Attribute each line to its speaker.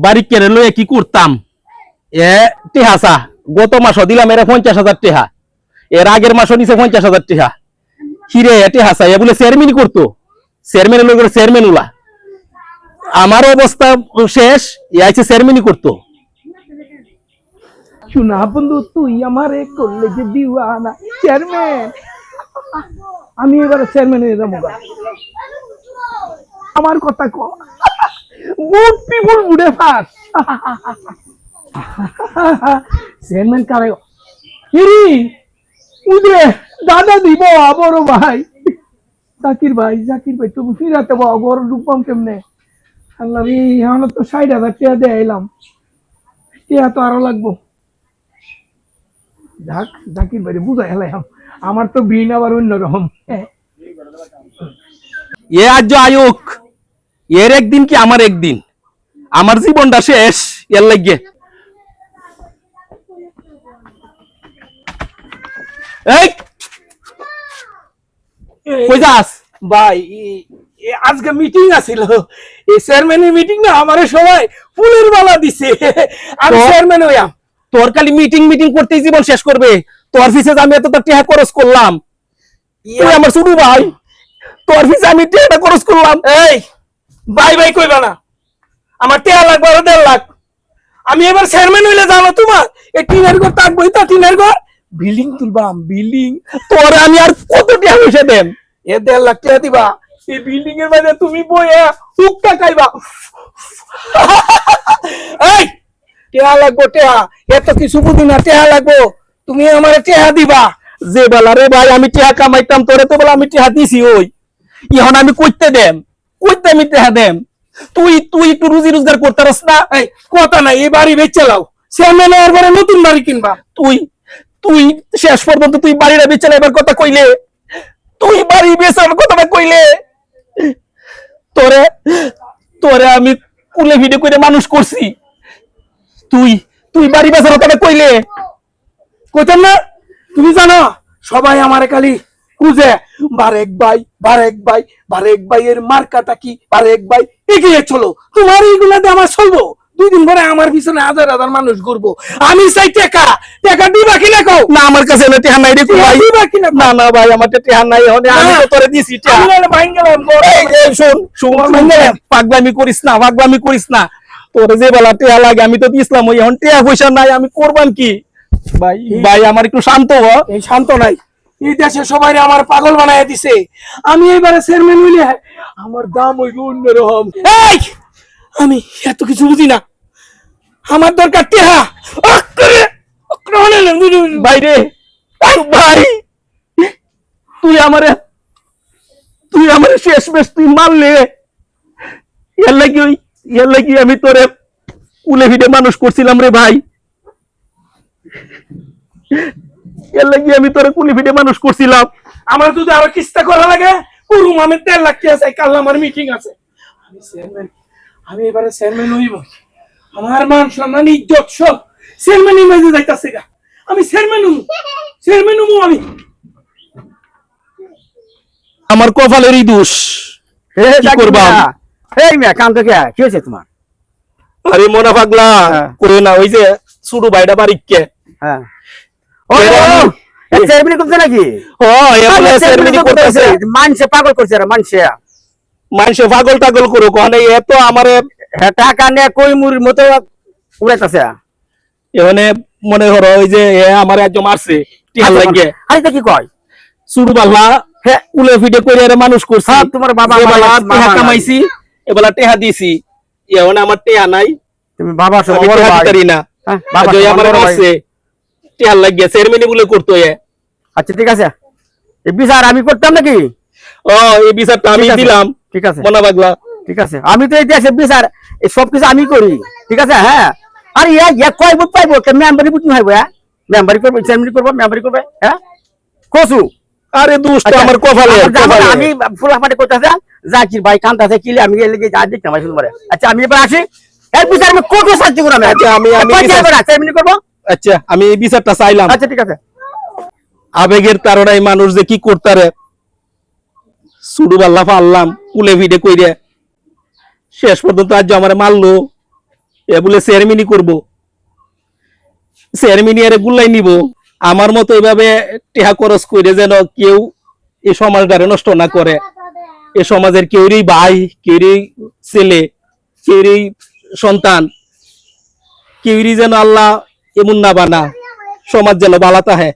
Speaker 1: বাড়ি কেড়ে লয়ে কি করতাম এ টেহাসা গত মাসও দিলাম এরা 50,000 টেহা এর আগের মাসও নিছে 50,000 টেহা হিরে টেহাসা এ বলে চেয়ারম্যানই করতো চেয়ারম্যানের লোক চেয়ারম্যান উলা আমার অবস্থা শেষ এ আইছে চেয়ারম্যানই করতো
Speaker 2: শোনা বন্ধু তুই আমারে করলে যে দিওয়ানা চেয়ারম্যান আমি এবারে চেয়ারম্যান হয়ে যাবো আমার কথা ক গুড পিপল বুড়ে ফাস চেয়ারম্যান কারে ইরি উদে দাদা দিব বড় ভাই জাকির ভাই তুমি ফিরাতে বাবা বড় রূপম কেমনে আল্লাহ রে আমরা তো 60,000 টাকা দিয়ে এলাম টাকা তো আরো লাগবো যাক জাকির ভাই বুঝাই হেলাম আমার তো বিন আবার অন্যরকম
Speaker 1: এ আজ আয়ুক এর একদিন কি আমার একদিন আমার জীবনটা শেষ এর লাগে এই কই যাস
Speaker 2: ভাই আজকে মিটিং আছিল এই চেয়ারম্যানের মিটিং না আমারে সবাই ফুলের মালা দিছে আমি চেয়ারম্যান হইয়াম
Speaker 1: তোর খালি মিটিং মিটিং করতেই জীবন শেষ করবে তোর ফিসে আমি এত টাকা খরচ করলাম তুই আমার শুরু ভাই তোর ফিসে আমি টাকা খরচ করলাম
Speaker 2: এই ভাই ভাই কইবা না আমার টাকা লাগবে আরো 1.5 লাখ আমি এবার চেয়ারম্যান হইলে জানো তোমার এই টিনের ঘর থাকবই তো টিনের ঘর বিল্ডিং তুলবাম বিল্ডিং
Speaker 1: তোর আমি আর কত টাকা পয়সা দেন
Speaker 2: এ 1.5 লাখ টাকা দিবা এই বিল্ডিং এর মধ্যে তুমি বইয়া হুক্কা খাইবা এই টাকা লাগবো টাকা এত কিছু বুঝি না টাকা লাগবো তুমি আমার টাকা দিবা
Speaker 1: যে বেলা রে ভাই আমি টাকা কামাইতাম তোরে তো বলে আমি টাকা দিছি ওই এখন আমি কইতে দেম কইতে আমি টাকা দেম তুই তুই একটু রুজি রোজগার করতারস না
Speaker 2: এই কথা না এই বাড়ি বেচে লাও চেয়ারম্যান হওয়ার পরে নতুন বাড়ি কিনবা
Speaker 1: তুই তুই শেষ পর্যন্ত তুই বাড়িটা বেচে এবার কথা কইলে তুই বাড়ি বেচার কথাটা কইলে তোরে তোরে আমি কুলে ভিডিও করে মানুষ করছি তুই তুই বাড়ি বেচার কথাটা কইলে
Speaker 2: কইতেন না তুমি জানো সবাই আমার খালি খুঁজে বারেক ভাই এর মার্কাটা কি বারেক ভাই এগিয়ে চলো তোমার এইগুলাতে আমার চলবো 2 দিন পরে আমার পিছনে হাজার হাজার মানুষ ঘুরবো আমি চাই টাকা দিবা কিনা কও
Speaker 1: না আমার কাছে না টিহা নাই রে ভাই
Speaker 2: দিবা কিনা
Speaker 1: না না ভাই আমার টিহা নাই আমি তো তোরে দিছি টিহা
Speaker 2: আমি ভাই গেলাম
Speaker 1: এই শুন পাগলামি করিস না তোর যে বেলা টিহা লাগে আমি তো দিছিলাম ওই এখন টিহা পয়সা নাই আমি করবাম কি ভাই ভাই আমার একটু শান্ত হ
Speaker 2: এই শান্ত নাই এই দেশে সবাই আমার পাগল বানায় দিছে আমি এবারে চেয়ারম্যান হইলে আমার দাম হইল অন্যরকম এই আমি এত কিছু বুঝি না আমার দরকার টেহা
Speaker 1: ভাই রে ভাই তুই আমারে শেষ বেশ তুই মারলে এর লাগি আমি তোরে কুলে ভিড়ে মানুষ করছিলাম রে ভাই এর লাগি আমি তোরে কুলে ভিড়ে মানুষ করছিলাম
Speaker 2: আমার যদি আরো কিস্তা করা লাগে করুম আমি 1.5 লাখ টাকা চাই কাল আমার মিটিং আছে আমি এবারে চেয়ারম্যান হইব আমার মান সম্মান ইজ্জত সব চেয়ারম্যানই মেজে যাইতাছে গা আমি চেয়ারম্যান হমু আমি
Speaker 1: আমার কপালেরই দোষ কি করবা
Speaker 3: এই মিয়া কাম তো কি হয়েছে তোমার
Speaker 1: আরে মোনা পাগলা করে না ওই যে ছোট ভাইটা বাড়িকে
Speaker 3: হ্যাঁ চেয়ারম্যান করছে নাকি মানুষে পাগল করছে
Speaker 1: মানুষে পাগল টাগল করো কখনো এত আমার
Speaker 3: টাকা নিয়ে কই মুড়ির মতো উড়াইতেছে
Speaker 1: এখানে মনে করো ওই যে আমার একজন মারছে টিহার লাগে
Speaker 3: আরে তা কি কয়
Speaker 1: শুরু পাল্লা উলে ফিটে করে মানুষ করছে
Speaker 3: তোমার বাবা
Speaker 1: টেহা কামাইছি এবেলা টেহা দিছি এখন আমার টেহা নাই
Speaker 3: তুমি বাবা সব
Speaker 1: পারি না আমার মারছে টেহার লাগিয়ে চেয়ারম্যানি বলে করতো
Speaker 3: আচ্ছা ঠিক আছে এই বিচার আমি করতাম নাকি
Speaker 1: ও এই বিচারটা আমি দিলাম
Speaker 3: ঠিক আছে
Speaker 1: মনা পাগলা
Speaker 3: ঠিক আছে আমি তো এই দেশের বিচার এই সবকিছু আমি করি ঠিক আছে হ্যাঁ আরে ইয়া কয় বুট পাইবো মেম্বারি বুট হইব মেম্বারি করবো চেয়ারম্যান করবো মেম্বারি করবে হ্যাঁ কসু
Speaker 1: আরে দুষ্ট আমার কপালে
Speaker 3: আমি ফুলাফাটি করতেছে জাকির ভাই কান্দাছে কিলে আমি এলাকে যা দেখতাম শুনতে পারে আচ্ছা আমি এবার আসি এর বিচার আমি কত সাহায্য করব
Speaker 1: আচ্ছা আমি
Speaker 3: চেয়ারম্যান করবো
Speaker 1: আচ্ছা আমি এই বিচারটা চাইলাম
Speaker 3: আচ্ছা ঠিক আছে
Speaker 1: আবেগের তারনাই মানুষ যে কি করতারে সুডু বাল্লা পারলাম কুলে ভিডে কইরে শেষ পর্যন্ত আজ আমার মারলো এ বলে চেয়ারম্যানই করবো, চেয়ারম্যানই এর গুল্লাই নিব। আমার মতো এভাবে টেহা খরচ করে যেন কেউ এই সমাজটারে নষ্ট না করে, এ সমাজের কেউরই ভাই, কেউরই ছেলে, কেউরই সন্তান, কেউরই যেন আল্লাহ এমন না বানা, সমাজ যেন বালা তাহে।